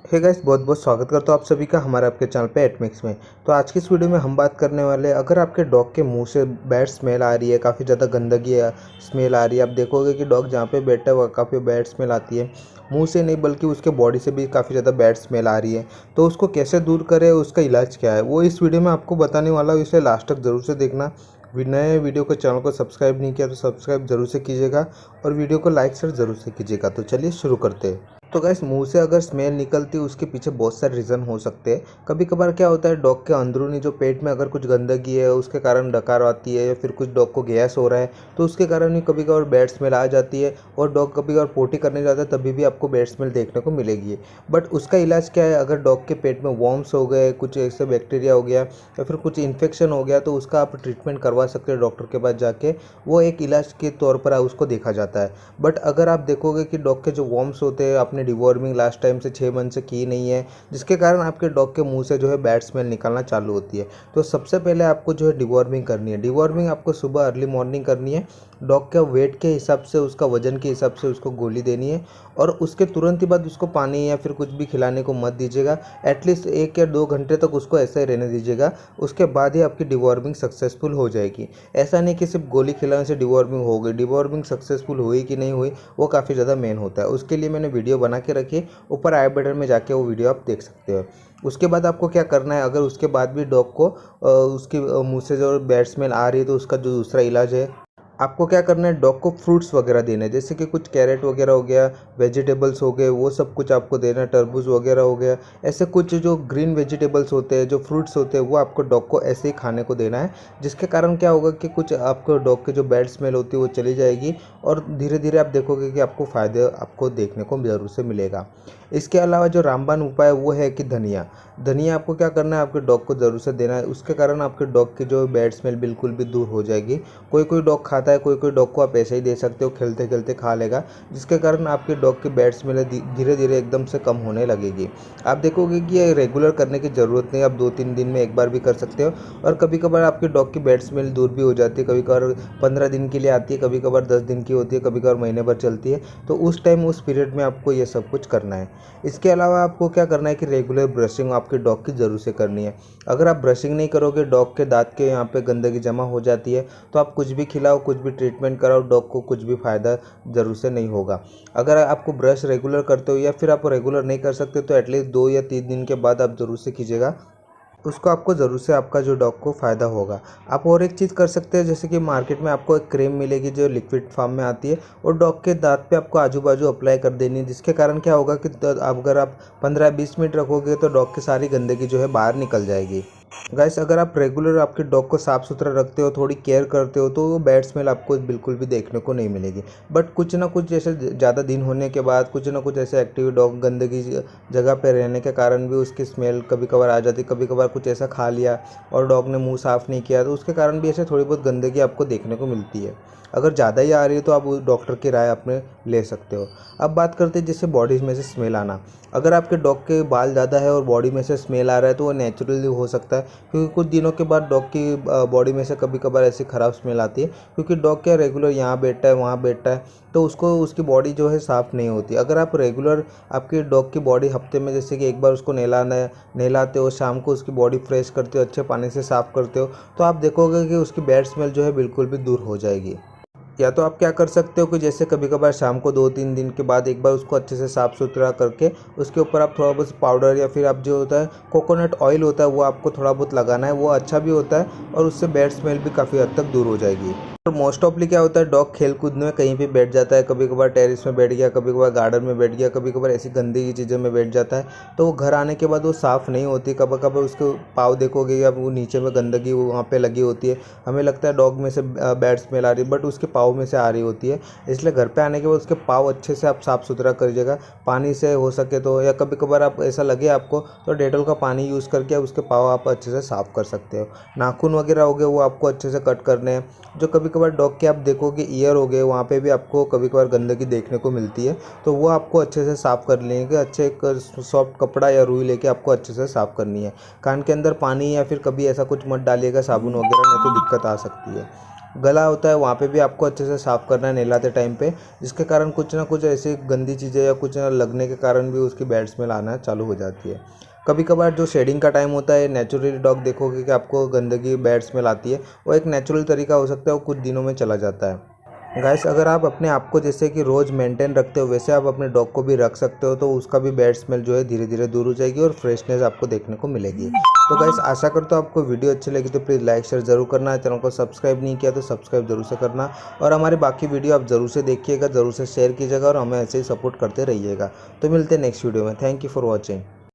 Hey guys, बहुत बहुत स्वागत करता हूँ आप सभी का हमारे आपके चैनल पे एटमिक्स में। तो आज की इस वीडियो में हम बात करने वाले हैं, अगर आपके डॉग के मुंह से बैड स्मेल आ रही है, काफ़ी ज़्यादा गंदगी स्मेल आ रही है, आप देखोगे कि डॉग जहाँ पे बैठा है वह काफ़ी बैड स्मेल आती है। मुंह से नहीं बल्कि उसके बॉडी से भी काफ़ी ज़्यादा बैड स्मेल आ रही है। तो उसको कैसे दूर करें, उसका इलाज क्या है, वो इस वीडियो में आपको बताने वाला हूँ, इसलिए लास्ट तक ज़रूर से देखना। नए वीडियो को चैनल को सब्सक्राइब नहीं किया तो सब्सक्राइब जरूर से कीजिएगा और वीडियो को लाइक शेयर जरूर से कीजिएगा। तो चलिए शुरू करते हैं। तो गाइस, मुंह से अगर स्मेल निकलती है उसके पीछे बहुत सारे रीज़न हो सकते हैं। कभी कभार क्या होता है, डॉग के अंदरूनी जो पेट में अगर कुछ गंदगी है उसके कारण डकार आती है, या फिर कुछ डॉग को गैस हो रहा है तो उसके कारण भी कभी कभार बैड स्मेल आ जाती है। और डॉग कभी कभार पोटी करने जाता है तभी भी आपको बैड स्मेल देखने को मिलेगी। बट उसका इलाज क्या है, अगर डॉग के पेट में वॉर्म्स हो गए, कुछ ऐसे बैक्टीरिया हो गया या फिर कुछ इन्फेक्शन हो गया, तो उसका आप ट्रीटमेंट करवा सकते हैं डॉक्टर के पास जाके। वो एक इलाज के तौर पर उसको देखा जाता है। बट अगर आप देखोगे कि डॉग के जो वॉर्म्स होते हैं, आपने डिवॉर्मिंग लास्ट टाइम से 6 मंथ से की नहीं है, जिसके कारण आपके डॉग के मुंह से जो है बैड स्मेल निकलना चालू होती है, तो सबसे पहले आपको जो है डिवॉर्मिंग करनी है। डिवॉर्मिंग आपको सुबह अर्ली मॉर्निंग करनी है। डॉग के वेट के हिसाब से, उसका वजन के हिसाब से उसको गोली देनी है और उसके तुरंत ही बाद उसको पानी या फिर कुछ भी खिलाने को मत दीजिएगा। एटलीस्ट 1 या 2 घंटे तक उसको ऐसा ही रहने दीजिएगा। उसके बाद ही आपकी डिवॉर्मिंग सक्सेसफुल हो जाएगी। ऐसा नहीं कि सिर्फ गोली खिलाने से डिवॉर्मिंग हो गई। डिवॉर्मिंग सक्सेसफुल हुई कि नहीं हुई वो काफ़ी ज़्यादा मेन होता है। उसके लिए मैंने वीडियो बना के रखी, ऊपर आई बटन में जाके वो वीडियो आप देख सकते हो। उसके बाद आपको क्या करना है, अगर उसके बाद भी डॉग को उसके मुंह से जो बैड स्मेल आ रही है तो उसका जो दूसरा इलाज है, आपको क्या करना है, डॉग को फ्रूट्स वगैरह देने हैं। जैसे कि कुछ कैरेट वगैरह हो गया, वेजिटेबल्स हो गए, वो सब कुछ आपको देना है। तरबूज वगैरह हो गया, ऐसे कुछ जो ग्रीन वेजिटेबल्स होते हैं, जो फ्रूट्स होते हैं, वो आपको डॉग को ऐसे ही खाने को देना है। जिसके कारण क्या होगा कि कुछ आपको डॉग की जो बैड स्मेल होती है वो चली जाएगी और धीरे धीरे आप देखोगे कि आपको फ़ायदे आपको देखने को ज़रूर से मिलेगा। इसके अलावा जो रामबाण उपाय वो है कि धनिया। धनिया आपको क्या करना है, आपके डॉग को ज़रूर से देना है। उसके कारण आपके डॉग की जो बैड स्मेल बिल्कुल भी दूर हो जाएगी। कोई कोई डॉग खाता है, कोई कोई डॉग को आप ऐसे ही दे सकते हो, खेलते खेलते खा लेगा, जिसके कारण आपके डॉग की बैड स्मेल धीरे धीरे एकदम से कम होने लगेगी। आप देखोगे कि ये रेगुलर करने की ज़रूरत नहीं, आप 2-3 दिन में एक बार भी कर सकते हो। और कभी कभार आपके डॉग की बैड स्मेल दूर भी हो जाती है। कभी कभार 15 दिन के लिए आती है, कभी कभार 10 दिन की होती है, कभी कभार महीने भर चलती है। तो उस टाइम, उस पीरियड में आपको ये सब कुछ करना है। इसके अलावा आपको क्या करना है कि रेगुलर ब्रशिंग आपके डॉग की ज़रूर से करनी है। अगर आप ब्रशिंग नहीं करोगे, डॉग के दांत के यहाँ पे गंदगी जमा हो जाती है, तो आप कुछ भी खिलाओ, कुछ भी ट्रीटमेंट कराओ, डॉग को कुछ भी फ़ायदा ज़रूर से नहीं होगा। अगर आपको ब्रश रेगुलर करते हो या फिर आप रेगुलर नहीं कर सकते तो एटलीस्ट 2 या 3 दिन के बाद आप ज़रूर से कीजिएगा। उसको आपको ज़रूर से आपका जो डॉग को फ़ायदा होगा। आप और एक चीज़ कर सकते हैं, जैसे कि मार्केट में आपको एक क्रीम मिलेगी जो लिक्विड फॉर्म में आती है, और डॉग के दांत पे आपको आजू बाजू अप्लाई कर देनी है। जिसके कारण क्या होगा कि अगर आप 15-20 मिनट रखोगे तो डॉग की सारी गंदगी जो है बाहर निकल जाएगी। गाइस, अगर आप रेगुलर आपके डॉग को साफ़ सुथरा रखते हो, थोड़ी केयर करते हो, तो वो बैड स्मेल आपको बिल्कुल भी देखने को नहीं मिलेगी। बट कुछ ना कुछ जैसे ज़्यादा दिन होने के बाद, कुछ ना कुछ ऐसे एक्टिव डॉग गंदगी जगह पे रहने के कारण भी उसकी स्मेल कभी कभार आ जाती है। कभी कभार कुछ ऐसा खा लिया और डॉग ने मुंह साफ़ नहीं किया तो उसके कारण भी ऐसे थोड़ी बहुत गंदगी आपको देखने को मिलती है। अगर ज़्यादा ही आ रही है तो आप डॉक्टर की राय अपने ले सकते हो। अब बात करते हैं जैसे बॉडी में से स्मेल आना। अगर आपके डॉग के बाल ज़्यादा है और बॉडी में से स्मेल आ रहा है तो वो नेचुरली हो सकता है, क्योंकि कुछ दिनों के बाद डॉग की बॉडी में से कभी कभार ऐसी ख़राब स्मेल आती है, क्योंकि डॉग क्या रेगुलर यहाँ बैठता है, वहाँ बैठता है, तो उसको उसकी बॉडी जो है साफ़ नहीं होती। अगर आप रेगुलर आपकी डॉग की बॉडी हफ्ते में जैसे कि एक बार उसको नहलाते हो, शाम को उसकी बॉडी फ्रेश करते हो, अच्छे पानी से साफ़ करते हो, तो आप देखोगे कि उसकी बैड स्मेल जो है बिल्कुल भी दूर हो जाएगी। या तो आप क्या कर सकते हो कि जैसे कभी कभार शाम को 2-3 दिन के बाद एक बार उसको अच्छे से साफ़ सुथरा करके उसके ऊपर आप थोड़ा बहुत पाउडर या फिर आप जो होता है कोकोनट ऑयल होता है वो आपको थोड़ा बहुत लगाना है। वो अच्छा भी होता है और उससे बैड स्मेल भी काफ़ी हद तक दूर हो जाएगी। और मोस्ट ऑफली क्या होता है, डॉग खेल कूद में कहीं भी बैठ जाता है। कभी कभार टेरिस में बैठ गया, कभी कभार गार्डन में बैठ गया, कभी कभार ऐसी गंदी चीज़ों में बैठ जाता है, तो वो घर आने के बाद वो साफ़ नहीं होती। कभी कभार उसके पाँव देखोगे या वो नीचे में गंदगी वहाँ पे लगी होती है, हमें लगता है डॉग में से बैड स्मेल आ रही है, बट उसके पाँव में से आ रही होती है। इसलिए घर पे आने के बाद उसके पाँव अच्छे से आप साफ़ सुथरा करिएगा, पानी से हो सके तो, या कभी कभार आप ऐसा लगे आपको तो डेटॉल का पानी यूज़ करके उसके पाँव आप अच्छे से साफ़ कर सकते हो। नाखून वगैरह हो गए वो आपको अच्छे से कट करने हैं। जो कभी कभार डॉग के आप देखोगे ईयर हो गए, वहाँ पे भी आपको कभी कभार गंदगी देखने को मिलती है, तो वो आपको अच्छे से साफ़ कर लेंगे। अच्छे एक सॉफ्ट कपड़ा या रुई लेके आपको अच्छे से साफ़ करनी है। कान के अंदर पानी या फिर कभी ऐसा कुछ मत डालिएगा, साबुन वगैरह, नहीं तो दिक्कत आ सकती है। गला होता है वहाँ पे भी आपको अच्छे से साफ़ करना है नहलाते टाइम पे, जिसके कारण कुछ ना कुछ ऐसी गंदी चीज़ें या कुछ लगने के कारण भी उसकी बैड स्मेल आना चालू हो जाती है। कभी कभार जो शेडिंग का टाइम होता है, नेचुरली डॉग देखोगे कि आपको गंदगी बैड स्मेल आती है, वो एक नेचुरल तरीका हो सकता है, वो कुछ दिनों में चला जाता है। गाइस, अगर आप अपने आप को जैसे कि रोज़ मेंटेन रखते हो, वैसे आप अपने डॉग को भी रख सकते हो, तो उसका भी बैड स्मेल जो है धीरे धीरे दूर हो जाएगी और फ्रेशनेस आपको देखने को मिलेगी। तो गाइस, आशा करता हूँ आपको वीडियो अच्छी लगी तो प्लीज़ लाइक शेयर ज़रूर करना। चैनल को सब्सक्राइब नहीं किया तो सब्सक्राइब जरूर से करना, और हमारी बाकी वीडियो आप ज़रूर से देखिएगा, ज़रूर से शेयर कीजिएगा और हमें ऐसे ही सपोर्ट करते रहिएगा। तो मिलते हैं नेक्स्ट वीडियो में। Thank you for watching.